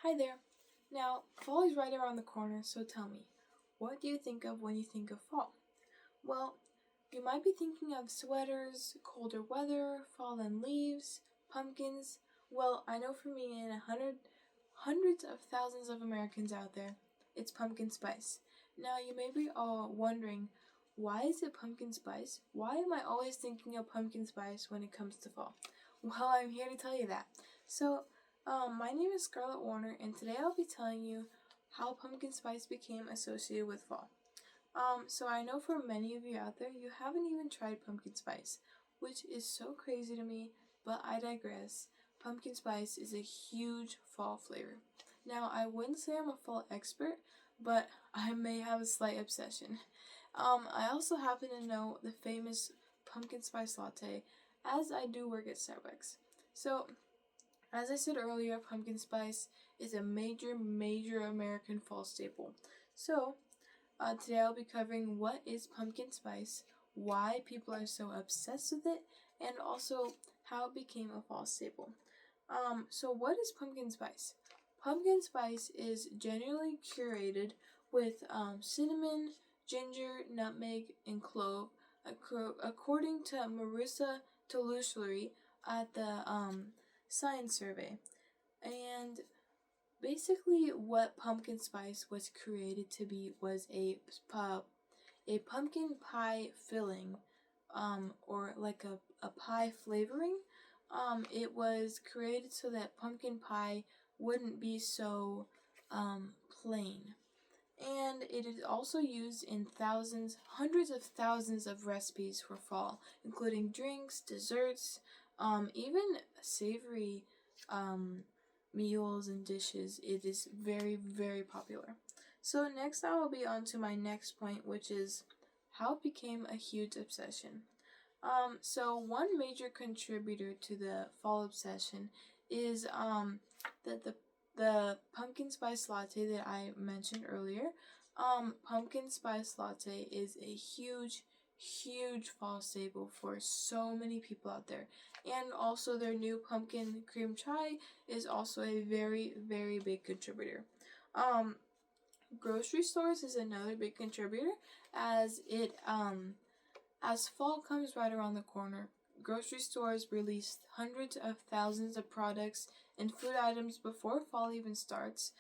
Hi there. Now, fall is right around the corner, so tell me, what do you think of when you think of fall? Well, you might be thinking of sweaters, colder weather, fallen leaves, pumpkins. Well, I know for me and hundreds of thousands of Americans out there, it's pumpkin spice. Now, you may be all wondering, why is it pumpkin spice? Why am I always thinking of pumpkin spice when it comes to fall? Well, I'm here to tell you that. My name is Scarlett Warner, and today I'll be telling you how pumpkin spice became associated with fall. So I know for many of you out there, you haven't even tried pumpkin spice, which is so crazy to me, but I digress. Pumpkin spice is a huge fall flavor. Now, I wouldn't say I'm a fall expert, but I may have a slight obsession. I also happen to know the famous pumpkin spice latte, as I do work at Starbucks. So, as I said earlier, pumpkin spice is a major American fall staple. Today I'll be covering what is pumpkin spice, why people are so obsessed with it, and also how it became a fall staple. What is pumpkin spice? Pumpkin spice is generally curated with cinnamon, ginger, nutmeg, and clove, according to Marissa Toulousery at the Science Survey. And basically, what pumpkin spice was created to be was a pumpkin pie filling, or like a pie flavoring. It was created so that pumpkin pie wouldn't be so plain. And it is also used in hundreds of thousands of recipes for fall, including drinks, desserts, even savory meals and dishes. It is very popular. So next I will be on to my next point, which is how it became a huge obsession. One major contributor to the fall obsession is that the pumpkin spice latte that I mentioned earlier. Pumpkin spice latte is a huge fall staple for so many people out there. And also their new pumpkin cream chai is also a very big contributor. Grocery stores is another big contributor as fall comes right around the corner. Grocery stores release hundreds of thousands of products and food items before fall even starts,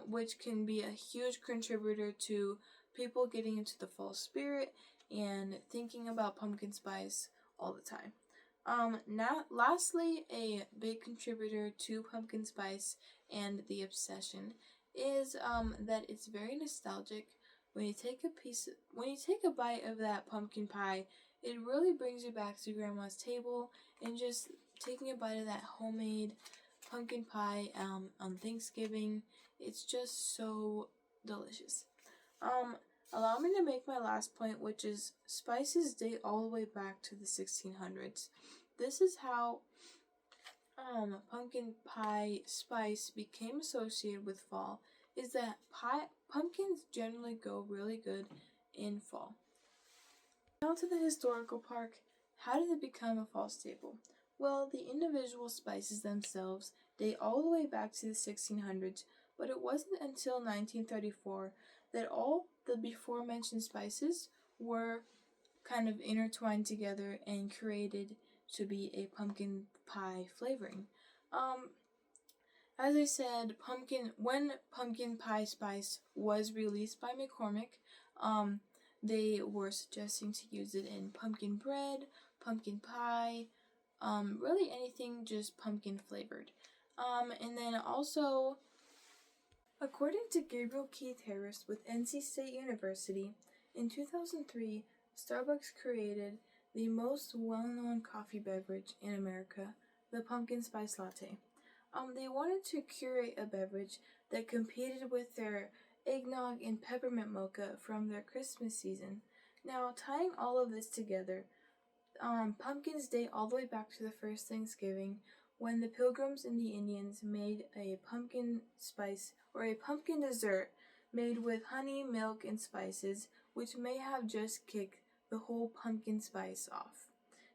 which can be a huge contributor to people getting into the fall spirit and thinking about pumpkin spice all the time. Lastly, a big contributor to pumpkin spice and the obsession is that it's very nostalgic. When you take a bite of that pumpkin pie, it really brings you back to grandma's table and just taking a bite of that homemade pumpkin pie on Thanksgiving. It's just so delicious. Allow me to make my last point, which is spices date all the way back to the 1600s. This is how pumpkin pie spice became associated with fall, is that pumpkins generally go really good in fall. Now to the historical part. How did it become a fall staple? Well, the individual spices themselves date all the way back to the 1600s, but it wasn't until 1934 that all the before mentioned spices were kind of intertwined together and created to be a pumpkin pie flavoring. As I said, when pumpkin pie spice was released by McCormick, they were suggesting to use it in pumpkin bread, pumpkin pie, really anything just pumpkin flavored. And then also, according to Gabriel Keith Harris with NC State University, in 2003, Starbucks created the most well-known coffee beverage in America, the pumpkin spice latte. They wanted to curate a beverage that competed with their eggnog and peppermint mocha from their Christmas season. Now, tying all of this together, pumpkins date all the way back to the first Thanksgiving, when the Pilgrims and the Indians made a pumpkin spice or a pumpkin dessert made with honey, milk, and spices, which may have just kicked the whole pumpkin spice off.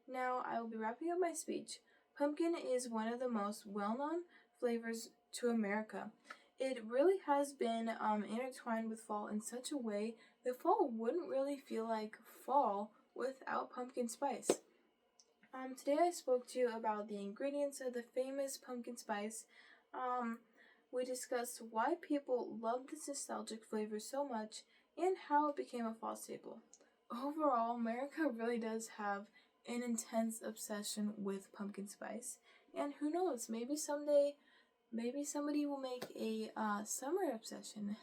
Now, I will be wrapping up my speech. Pumpkin is one of the most well-known flavors to America. It really has been intertwined with fall in such a way that fall wouldn't really feel like fall without pumpkin spice. Today I spoke to you about the ingredients of the famous pumpkin spice. We discussed why people love this nostalgic flavor so much and how it became a fall staple. Overall, America really does have an intense obsession with pumpkin spice, and who knows, maybe someday, maybe somebody will make a summer obsession.